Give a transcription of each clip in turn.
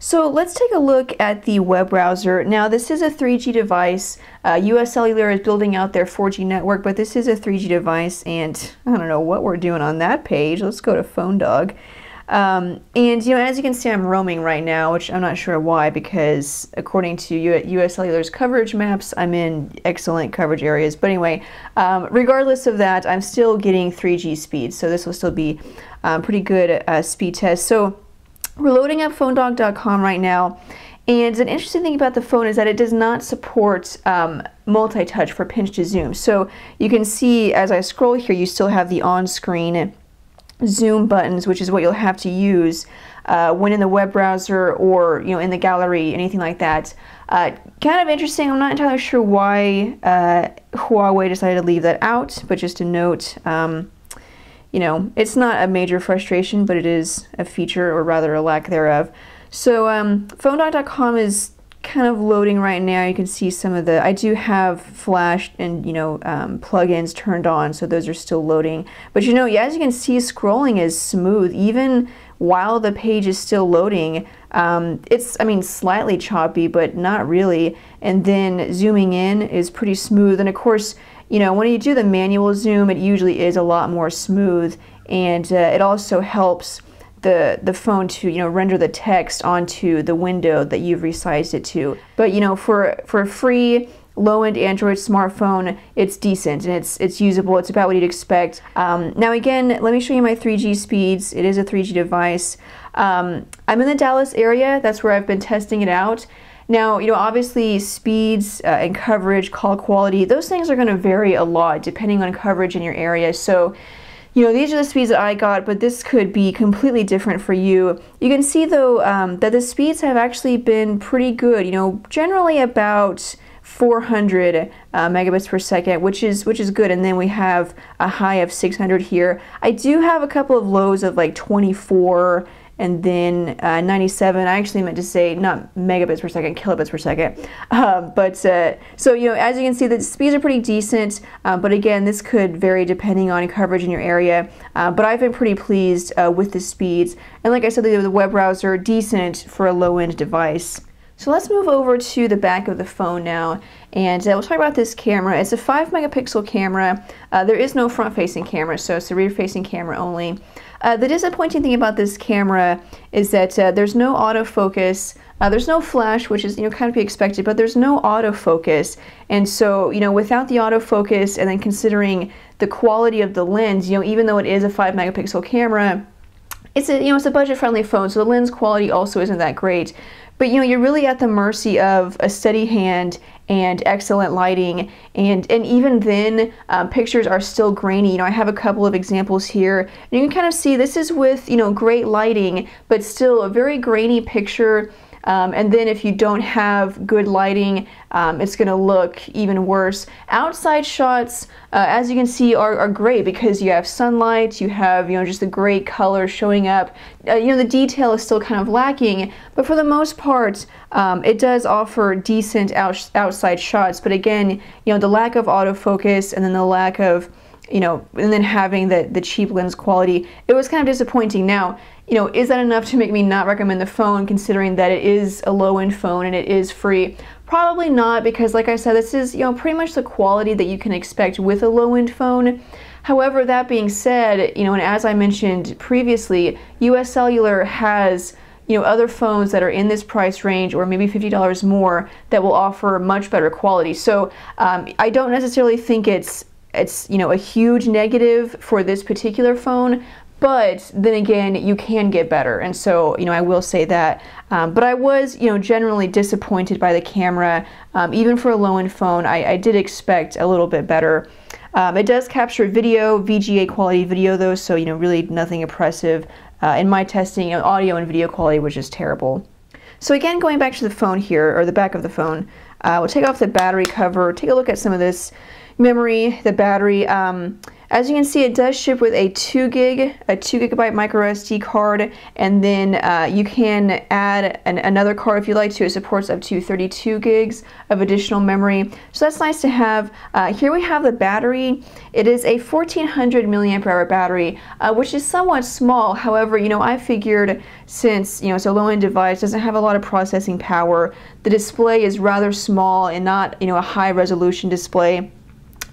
So let's take a look at the web browser. Now this is a 3G device. US Cellular is building out their 4G network, but this is a 3G device, and I don't know what we're doing on that page. Let's go to Phone Dog. And you know, as you can see, I'm roaming right now, which I'm not sure why, because according to US Cellular's coverage maps, I'm in excellent coverage areas. But anyway, regardless of that, I'm still getting 3G speed, so this will still be pretty good speed test. So we're loading up phonedog.com right now, and an interesting thing about the phone is that it does not support multi-touch for pinch to zoom. So you can see as I scroll here, you still have the on-screen zoom buttons, which is what you'll have to use when in the web browser or in the gallery, anything like that. Kind of interesting. I'm not entirely sure why Huawei decided to leave that out, but just a note. It's not a major frustration, but it is a feature, or rather a lack thereof. So phonedog.com is kind of loading right now. You can see some of the, I do have Flash and plugins turned on, so those are still loading. But as you can see, scrolling is smooth even while the page is still loading. It's, slightly choppy, but not really. And then zooming in is pretty smooth. And of course, when you do the manual zoom, it usually is a lot more smooth, and it also helps the phone to render the text onto the window that you've resized it to. But for a free low-end Android smartphone, it's decent and it's usable. It's about what you'd expect. Now again, let me show you my 3G speeds. It is a 3G device. I'm in the Dallas area. That's where I've been testing it out. Now, obviously speeds and coverage, call quality, those things are going to vary a lot depending on coverage in your area. So, these are the speeds that I got, but this could be completely different for you. You can see, though, that the speeds have actually been pretty good, generally about 400 megabits per second, which is good. And then we have a high of 600 here. I do have a couple of lows of like 24 and then 97. I actually meant to say not megabits per second, kilobits per second. So as you can see, the speeds are pretty decent, but again, this could vary depending on coverage in your area. But I've been pretty pleased with the speeds. And like I said, the web browser, decent for a low-end device. So let's move over to the back of the phone now, and we'll talk about this camera. It's a 5-megapixel camera. There is no front-facing camera, so it's a rear-facing camera only. The disappointing thing about this camera is that there's no autofocus. There's no flash, which is kind of to be expected, but there's no autofocus. And so without the autofocus, and then considering the quality of the lens, even though it is a 5-megapixel camera, it's a budget-friendly phone, so the lens quality also isn't that great. But you're really at the mercy of a steady hand and excellent lighting, and even then pictures are still grainy. I have a couple of examples here, and you can kind of see this is with great lighting, but still a very grainy picture. And then if you don't have good lighting, it's going to look even worse. Outside shots, as you can see, are great because you have sunlight, you have just the great color showing up. The detail is still kind of lacking, but for the most part, it does offer decent outside shots. But again, the lack of autofocus, and then the lack of and then having the cheap lens quality, it was kind of disappointing. Now, is that enough to make me not recommend the phone, considering that it is a low-end phone and it is free? Probably not, because like I said, this is pretty much the quality that you can expect with a low-end phone. However, that being said, and as I mentioned previously, US Cellular has other phones that are in this price range, or maybe $50 more, that will offer much better quality. So I don't necessarily think it's a huge negative for this particular phone, but then again, you can get better, and so I will say that. But I was generally disappointed by the camera. Even for a low-end phone, I did expect a little bit better. It does capture video, VGA quality video though, so really nothing impressive. In my testing, audio and video quality was just terrible. So again, going back to the phone here, or the back of the phone, we'll take off the battery cover, take a look at some of this memory, the battery. As you can see, it does ship with a 2 gigabyte micro SD card, and then you can add another card if you like to. It supports up to 32 gigs of additional memory, so that's nice to have. Here we have the battery. It is a 1400 milliamp hour battery, which is somewhat small. However, I figured since it's a low-end device, doesn't have a lot of processing power, the display is rather small and not a high resolution display,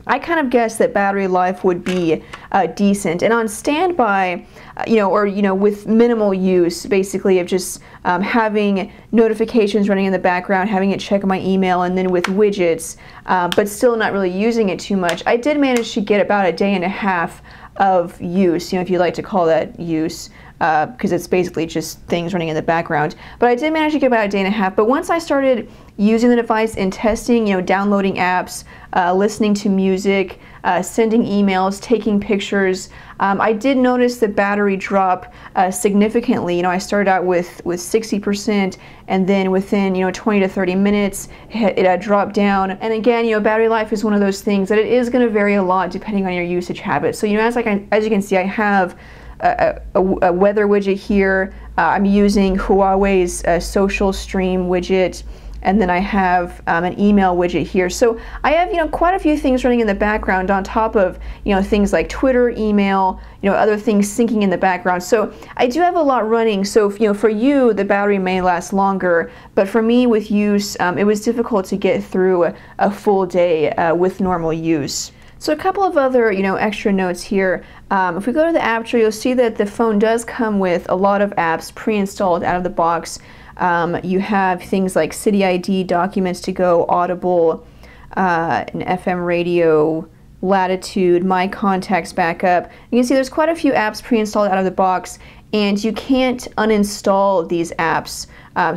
I kind of guessed that battery life would be decent. And on standby, with minimal use, basically of just having notifications running in the background, having it check my email, and then with widgets, but still not really using it too much, I did manage to get about a day and a half of use, if you like to call that use, because it's basically just things running in the background. But I did manage to get about a day and a half. But once I started using the device and testing, downloading apps, listening to music, sending emails, taking pictures, I did notice the battery drop significantly. I started out with 60%, and then within 20 to 30 minutes it dropped down. And again, battery life is one of those things that it is going to vary a lot depending on your usage habits. So as you can see, I have a weather widget here. I'm using Huawei's social stream widget, and then I have an email widget here. So I have quite a few things running in the background on top of things like Twitter, email, other things syncing in the background. So I do have a lot running. So for you, the battery may last longer, but for me with use, it was difficult to get through a full day with normal use. So a couple of other, extra notes here. If we go to the app drawer, you'll see that the phone does come with a lot of apps pre-installed out of the box. You have things like City ID, Documents to Go, Audible, an FM radio, Latitude, My Contacts Backup. You can see there's quite a few apps pre-installed out of the box, and you can't uninstall these apps.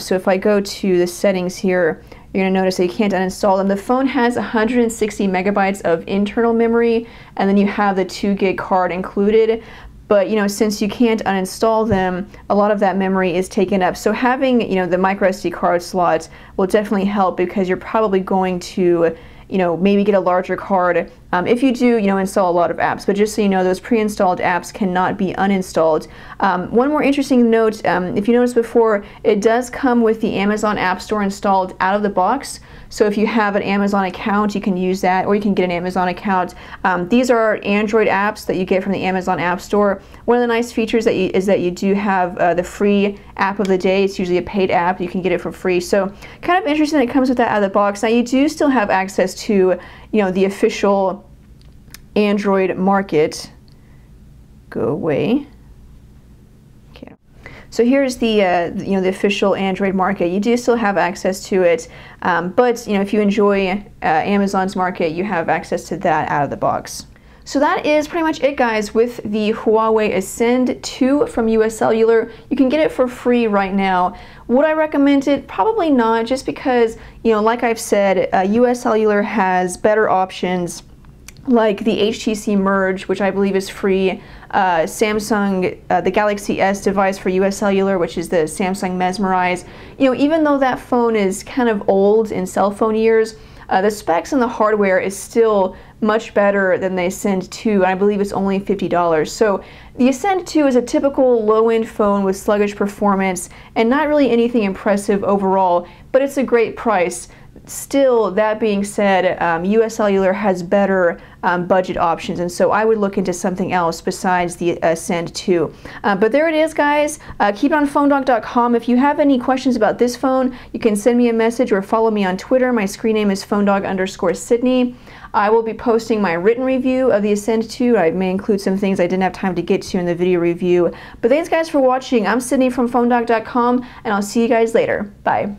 So if I go to the settings here, you're going to notice that you can't uninstall them. The phone has 160 megabytes of internal memory, and then you have the 2 gig card included. But since you can't uninstall them, a lot of that memory is taken up. So having the micro SD card slot will definitely help, because you're probably going to maybe get a larger card if you do install a lot of apps. But just so you know, those pre-installed apps cannot be uninstalled. One more interesting note, if you noticed before, it does come with the Amazon App Store installed out of the box. So if you have an Amazon account, you can use that, or you can get an Amazon account. These are Android apps that you get from the Amazon App Store. One of the nice features is that you do have the free app of the day. It's usually a paid app. You can get it for free. So kind of interesting that it comes with that out of the box. Now you do still have access to the official Android market. Go away. Okay. So here's the the official Android market. You do still have access to it, but if you enjoy Amazon's market, you have access to that out of the box. So that is pretty much it, guys, with the Huawei Ascend II from US Cellular. You can get it for free right now. Would I recommend it? Probably not, just because, like I've said, US Cellular has better options like the HTC Merge, which I believe is free, Samsung, the Galaxy S device for US Cellular, which is the Samsung Mesmerize. Even though that phone is kind of old in cell phone years, the specs and the hardware is still much better than the Ascend II, and I believe it's only $50. So the Ascend II is a typical low-end phone with sluggish performance and not really anything impressive overall, but it's a great price. Still, that being said, US Cellular has better budget options, and so I would look into something else besides the Ascend II. But there it is, guys. Keep it on phonedog.com. If you have any questions about this phone, you can send me a message or follow me on Twitter. My screen name is phonedog_Sydney. I will be posting my written review of the Ascend II. I may include some things I didn't have time to get to in the video review. But thanks, guys, for watching. I'm Sydney from phonedog.com, and I'll see you guys later. Bye.